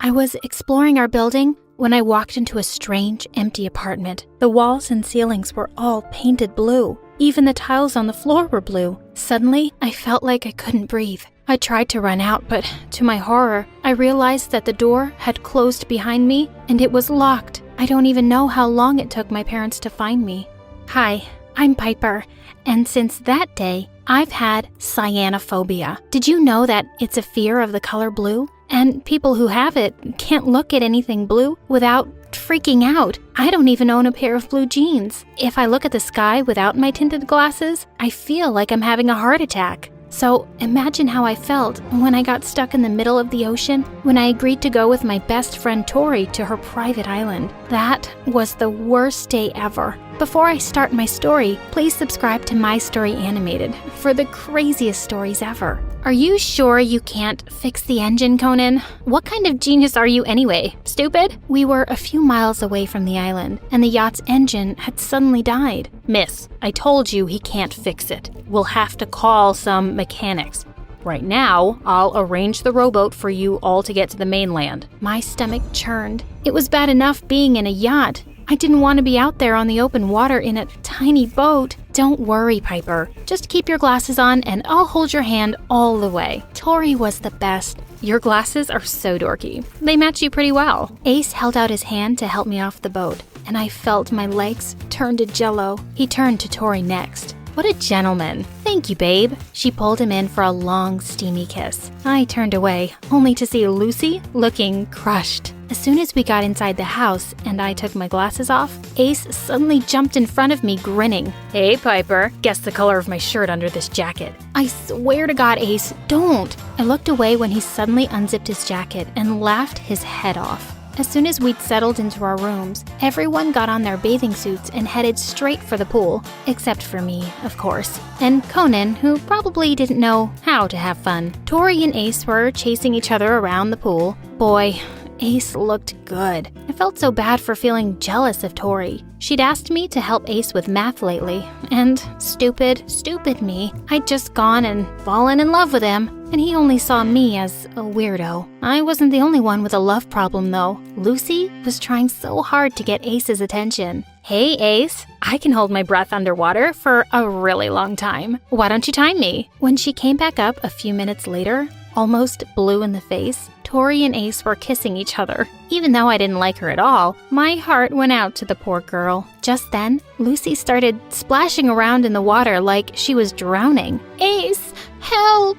I was exploring our building when I walked into a strange, empty apartment. The walls and ceilings were all painted blue. Even the tiles on the floor were blue. Suddenly, I felt like I couldn't breathe. I tried to run out, but to my horror, I realized that the door had closed behind me and it was locked. I don't even know how long it took my parents to find me. Hi, I'm Piper, and since that day, I've had cyanophobia. Did you know that it's a fear of the color blue? And people who have it can't look at anything blue without freaking out. I don't even own a pair of blue jeans. If I look at the sky without my tinted glasses, I feel like I'm having a heart attack. So imagine how I felt when I got stuck in the middle of the ocean when I agreed to go with my best friend Tori to her private island. That was the worst day ever. Before I start my story, please subscribe to My Story Animated for the craziest stories ever. Are you sure you can't fix the engine, Conan? What kind of genius are you anyway? Stupid? We were a few miles away from the island, and the yacht's engine had suddenly died. Miss, I told you he can't fix it. We'll have to call some mechanics. Right now, I'll arrange the rowboat for you all to get to the mainland. My stomach churned. It was bad enough being in a yacht. I didn't want to be out there on the open water in a tiny boat. Don't worry, Piper. Just keep your glasses on and I'll hold your hand all the way. Tori was the best. Your glasses are so dorky. They match you pretty well. Ace held out his hand to help me off the boat, and I felt my legs turn to jello. He turned to Tori next. What a gentleman. Thank you, babe. She pulled him in for a long, steamy kiss. I turned away, only to see Lucy looking crushed. As soon as we got inside the house and I took my glasses off, Ace suddenly jumped in front of me, grinning. Hey, Piper, guess the color of my shirt under this jacket. I swear to God, Ace, don't. I looked away when he suddenly unzipped his jacket and laughed his head off. As soon as we'd settled into our rooms, everyone got on their bathing suits and headed straight for the pool, except for me, of course, and Conan, who probably didn't know how to have fun. Tori and Ace were chasing each other around the pool. Boy, Ace looked good. I felt so bad for feeling jealous of Tori. She'd asked me to help Ace with math lately, and stupid me, I'd just gone and fallen in love with him, and he only saw me as a weirdo. I wasn't the only one with a love problem, though. Lucy was trying so hard to get Ace's attention. Hey, Ace, I can hold my breath underwater for a really long time. Why don't you time me? When she came back up a few minutes later, almost blue in the face, Tori and Ace were kissing each other. Even though I didn't like her at all, my heart went out to the poor girl. Just then, Lucy started splashing around in the water like she was drowning. Ace, help!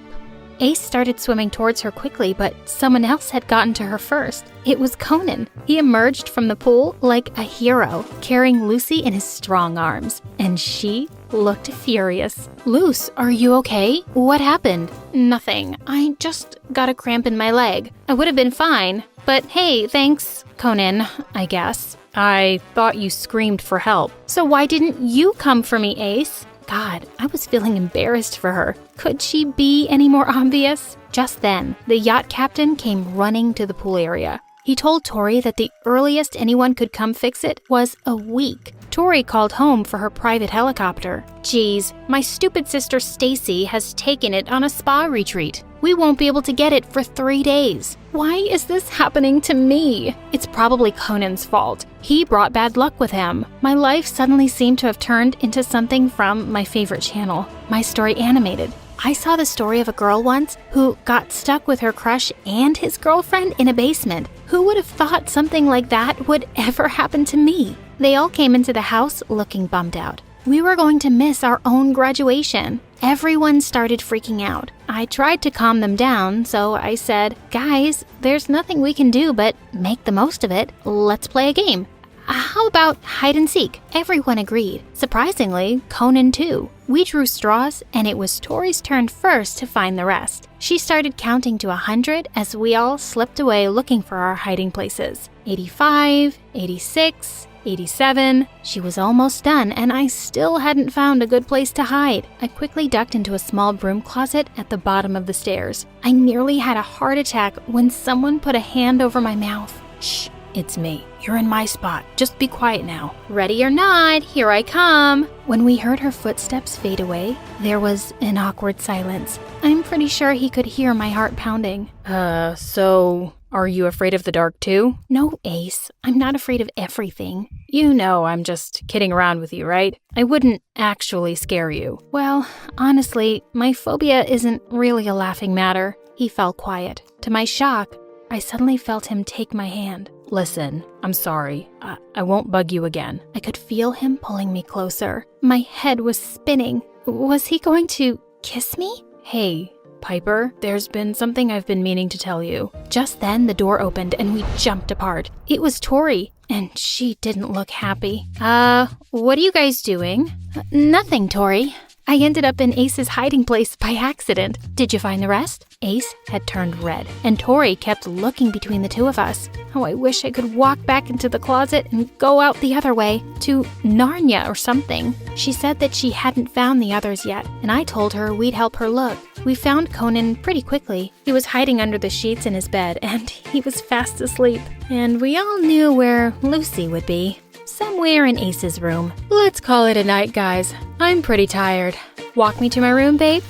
Ace started swimming towards her quickly, but someone else had gotten to her first. It was Conan. He emerged from the pool like a hero, carrying Lucy in his strong arms, and she looked furious. Luce, are you okay? What happened? Nothing. I just got a cramp in my leg. I would have been fine, but hey, thanks, Conan, I guess. I thought you screamed for help. So why didn't you come for me, Ace? God, I was feeling embarrassed for her. Could she be any more obvious? Just then, the yacht captain came running to the pool area. He told Tori that the earliest anyone could come fix it was a week. Tori called home for her private helicopter. Geez, my stupid sister Stacy has taken it on a spa retreat. We won't be able to get it for 3 days. Why is this happening to me? It's probably Conan's fault. He brought bad luck with him. My life suddenly seemed to have turned into something from my favorite channel, My Story Animated. I saw the story of a girl once who got stuck with her crush and his girlfriend in a basement. Who would have thought something like that would ever happen to me? They all came into the house looking bummed out. We were going to miss our own graduation. Everyone started freaking out. I tried to calm them down, so I said, guys, there's nothing we can do but make the most of it. Let's play a game. How about hide and seek? Everyone agreed. Surprisingly, Conan too. We drew straws, and it was Tori's turn first to find the rest. She started counting to 100 as we all slipped away looking for our hiding places. 85, 86, 87. She was almost done, and I still hadn't found a good place to hide. I quickly ducked into a small broom closet at the bottom of the stairs. I nearly had a heart attack when someone put a hand over my mouth. Shh. It's me. You're in my spot. Just be quiet now. Ready or not, here I come. When we heard her footsteps fade away, there was an awkward silence. I'm pretty sure he could hear my heart pounding. So are you afraid of the dark too? No, Ace. I'm not afraid of everything. You know I'm just kidding around with you, right? I wouldn't actually scare you. Well, honestly, my phobia isn't really a laughing matter. He fell quiet. To my shock, I suddenly felt him take my hand. Listen, I'm sorry. I won't bug you again. I could feel him pulling me closer. My head was spinning. Was he going to kiss me? Hey, Piper, there's been something I've been meaning to tell you. Just then, the door opened and we jumped apart. It was Tori, and she didn't look happy. What are you guys doing? Nothing, Tori. I ended up in Ace's hiding place by accident. Did you find the rest? Ace had turned red, and Tori kept looking between the two of us. Oh, I wish I could walk back into the closet and go out the other way, to Narnia or something. She said that she hadn't found the others yet, and I told her we'd help her look. We found Conan pretty quickly. He was hiding under the sheets in his bed, and he was fast asleep. And we all knew where Lucy would be. Somewhere in Ace's room. Let's call it a night, guys. I'm pretty tired. Walk me to my room, babe?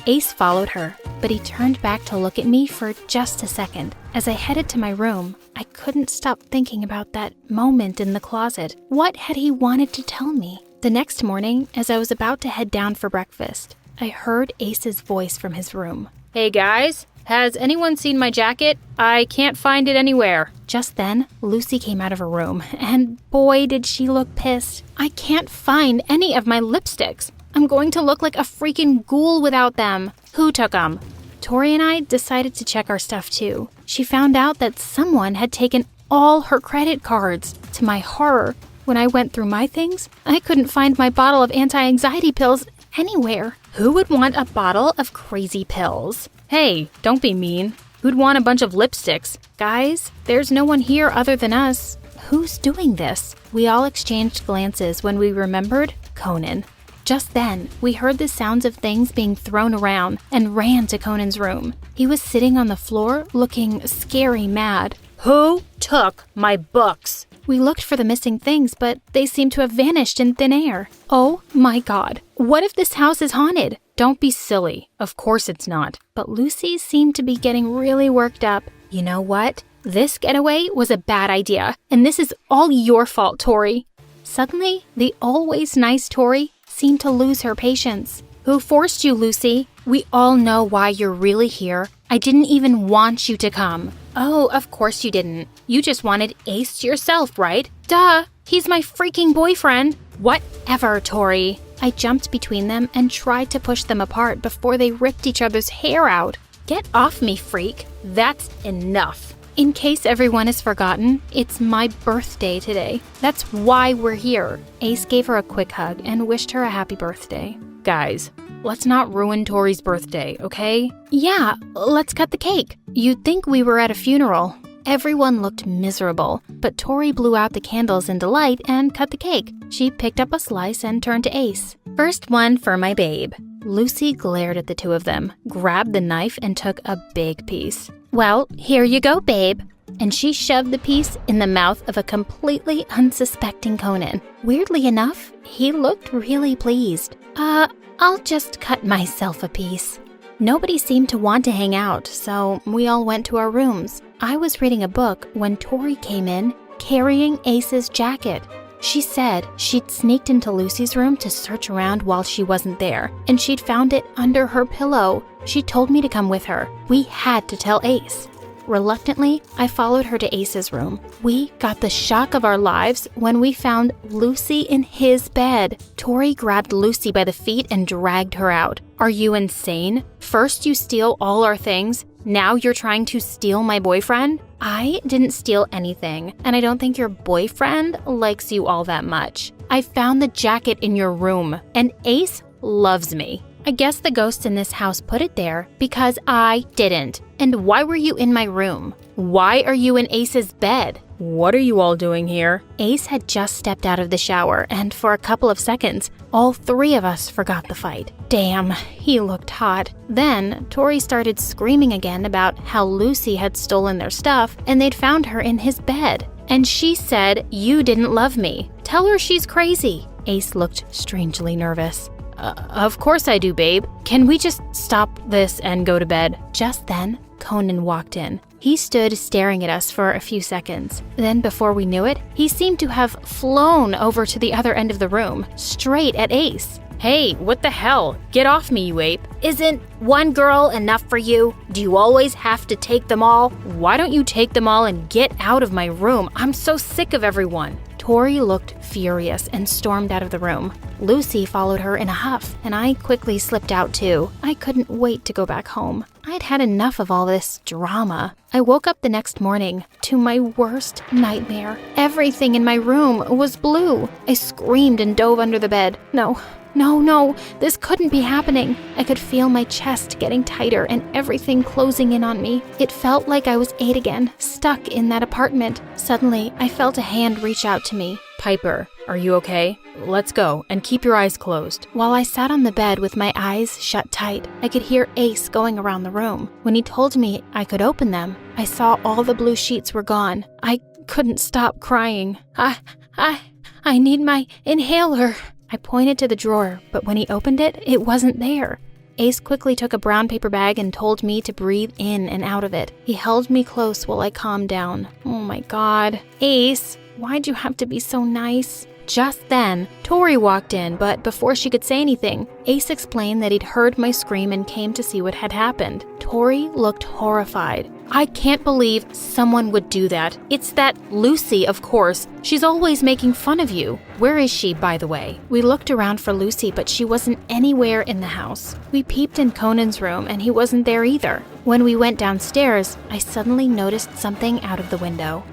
Ace followed her, but he turned back to look at me for just a second. As I headed to my room, I couldn't stop thinking about that moment in the closet. What had he wanted to tell me? The next morning, as I was about to head down for breakfast, I heard Ace's voice from his room. Hey guys, has anyone seen my jacket? I can't find it anywhere. Just then, Lucy came out of her room, and boy did she look pissed. I can't find any of my lipsticks. I'm going to look like a freaking ghoul without them. Who took them? Tori and I decided to check our stuff too. She found out that someone had taken all her credit cards. To my horror, when I went through my things, I couldn't find my bottle of anti-anxiety pills anywhere. Who would want a bottle of crazy pills? Hey, don't be mean. Who'd want a bunch of lipsticks? Guys, there's no one here other than us. Who's doing this? We all exchanged glances when we remembered Conan. Just then, we heard the sounds of things being thrown around and ran to Conan's room. He was sitting on the floor looking scary mad. Who took my books? We looked for the missing things, but they seemed to have vanished in thin air. Oh my God, what if this house is haunted? Don't be silly. Of course it's not. But Lucy seemed to be getting really worked up. You know what? This getaway was a bad idea, and this is all your fault, Tori. Suddenly, the always nice Tori seemed to lose her patience. Who forced you, Lucy? We all know why you're really here. I didn't even want you to come. Oh, of course you didn't. You just wanted Ace to yourself, right? Duh, he's my freaking boyfriend. Whatever, Tori. I jumped between them and tried to push them apart before they ripped each other's hair out. Get off me, freak. That's enough. In case everyone has forgotten, it's my birthday today. That's why we're here. Ace gave her a quick hug and wished her a happy birthday. Guys, let's not ruin Tori's birthday, okay? Yeah, let's cut the cake. You'd think we were at a funeral. Everyone looked miserable, but Tori blew out the candles in delight and cut the cake. She picked up a slice and turned to Ace. First one for my babe. Lucy glared at the two of them, grabbed the knife, and took a big piece. Well, here you go, babe. And she shoved the piece in the mouth of a completely unsuspecting Conan. Weirdly enough, he looked really pleased. I'll just cut myself a piece. Nobody seemed to want to hang out, so we all went to our rooms. I was reading a book when Tori came in, carrying Ace's jacket. She said she'd sneaked into Lucy's room to search around while she wasn't there, and she'd found it under her pillow. She told me to come with her. We had to tell Ace. Reluctantly, I followed her to Ace's room. We got the shock of our lives when we found Lucy in his bed. Tori grabbed Lucy by the feet and dragged her out. Are you insane? First you steal all our things, now you're trying to steal my boyfriend? I didn't steal anything, and I don't think your boyfriend likes you all that much. I found the jacket in your room, and Ace loves me. I guess the ghosts in this house put it there because I didn't. And why were you in my room? Why are you in Ace's bed? What are you all doing here? Ace had just stepped out of the shower, and for a couple of seconds, all three of us forgot the fight. Damn, he looked hot. Then, Tori started screaming again about how Lucy had stolen their stuff and they'd found her in his bed. And she said you didn't love me. Tell her she's crazy. Ace looked strangely nervous. Of course I do, babe. Can we just stop this and go to bed? Just then, Conan walked in. He stood staring at us for a few seconds. Then, before we knew it, he seemed to have flown over to the other end of the room, straight at Ace. Hey, what the hell? Get off me, you ape. Isn't one girl enough for you? Do you always have to take them all? Why don't you take them all and get out of my room? I'm so sick of everyone. Tori looked furious and stormed out of the room. Lucy followed her in a huff, and I quickly slipped out too. I couldn't wait to go back home. I'd had enough of all this drama. I woke up the next morning to my worst nightmare. Everything in my room was blue. I screamed and dove under the bed. No, this couldn't be happening. I could feel my chest getting tighter and everything closing in on me. It felt like I was 8 again, stuck in that apartment. Suddenly, I felt a hand reach out to me. Piper, are you okay? Let's go, and keep your eyes closed. While I sat on the bed with my eyes shut tight, I could hear Ace going around the room. When he told me I could open them, I saw all the blue sheets were gone. I couldn't stop crying. I need my inhaler. I pointed to the drawer, but when he opened it, it wasn't there. Ace quickly took a brown paper bag and told me to breathe in and out of it. He held me close while I calmed down. Oh my God. Ace, why'd you have to be so nice? Just then, Tori walked in, but before she could say anything, Ace explained that he'd heard my scream and came to see what had happened. Tori looked horrified. I can't believe someone would do that. It's that Lucy, of course. She's always making fun of you. Where is she, by the way? We looked around for Lucy, but she wasn't anywhere in the house. We peeped in Conan's room, and he wasn't there either. When we went downstairs, I suddenly noticed something out of the window.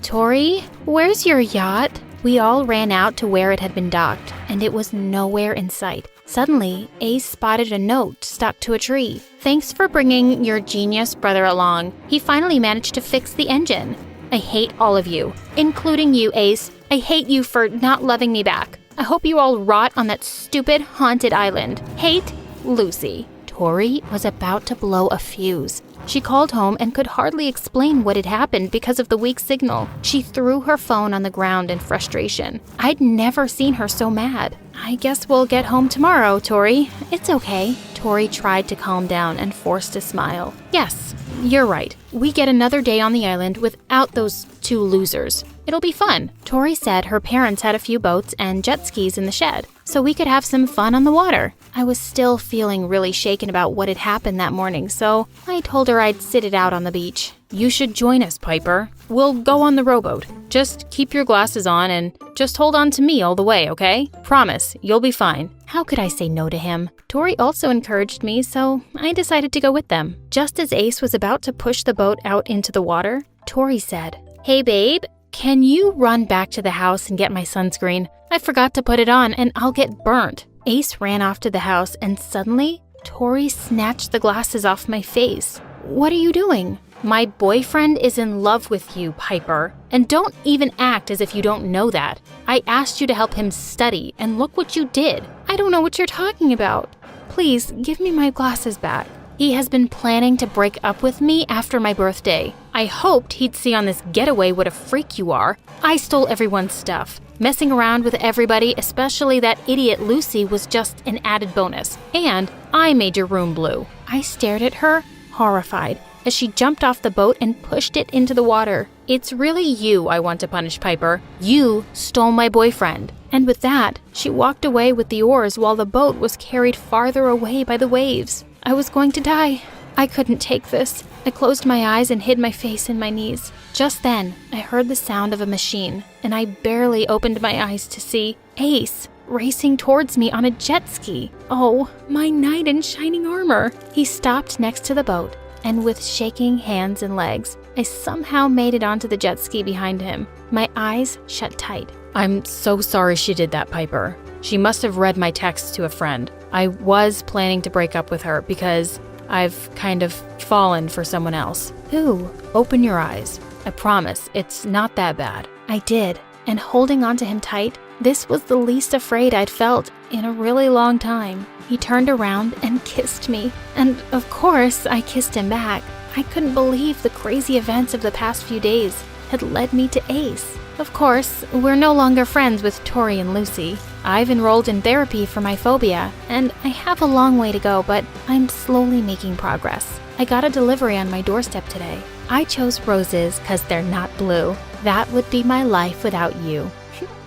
Tori? Where's your yacht? We all ran out to where it had been docked, and it was nowhere in sight. Suddenly, Ace spotted a note stuck to a tree. Thanks for bringing your genius brother along. He finally managed to fix the engine. I hate all of you, including you, Ace. I hate you for not loving me back. I hope you all rot on that stupid haunted island. Hate, Lucy. Tori was about to blow a fuse. She called home and could hardly explain what had happened because of the weak signal. She threw her phone on the ground in frustration. I'd never seen her so mad. I guess we'll get home tomorrow, Tori. It's okay. Tori tried to calm down and forced a smile. Yes, you're right. We get another day on the island without those 2 losers. It'll be fun. Tori said her parents had a few boats and jet skis in the shed, so we could have some fun on the water. I was still feeling really shaken about what had happened that morning, so I told her I'd sit it out on the beach. You should join us, Piper. We'll go on the rowboat. Just keep your glasses on and just hold on to me all the way, okay? Promise, you'll be fine. How could I say no to him? Tori also encouraged me, so I decided to go with them. Just as Ace was about to push the boat out into the water, Tori said, Hey babe, can you run back to the house and get my sunscreen? I forgot to put it on and I'll get burnt. Ace ran off to the house and suddenly, Tori snatched the glasses off my face. What are you doing? My boyfriend is in love with you, Piper. And don't even act as if you don't know that. I asked you to help him study, and look what you did. I don't know what you're talking about. Please, give me my glasses back. He has been planning to break up with me after my birthday. I hoped he'd see on this getaway what a freak you are. I stole everyone's stuff. Messing around with everybody, especially that idiot Lucy, was just an added bonus. And I made your room blue. I stared at her, horrified, as she jumped off the boat and pushed it into the water. It's really you I want to punish, Piper. You stole my boyfriend. And with that, she walked away with the oars while the boat was carried farther away by the waves. I was going to die. I couldn't take this. I closed my eyes and hid my face in my knees. Just then, I heard the sound of a machine, and I barely opened my eyes to see Ace racing towards me on a jet ski. Oh, my knight in shining armor. He stopped next to the boat, and with shaking hands and legs, I somehow made it onto the jet ski behind him. My eyes shut tight. I'm so sorry she did that, Piper. She must have read my text to a friend. I was planning to break up with her because I've kind of fallen for someone else. Who? Open your eyes. I promise, it's not that bad. I did, and holding onto him tight, this was the least afraid I'd felt in a really long time. He turned around and kissed me, and of course, I kissed him back. I couldn't believe the crazy events of the past few days. had led me to Ace. Of course, we're no longer friends with Tori and Lucy. I've enrolled in therapy for my phobia, and I have a long way to go, but I'm slowly making progress. I got a delivery on my doorstep today. I chose roses because they're not blue. That would be my life without you.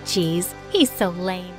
Jeez, he's so lame.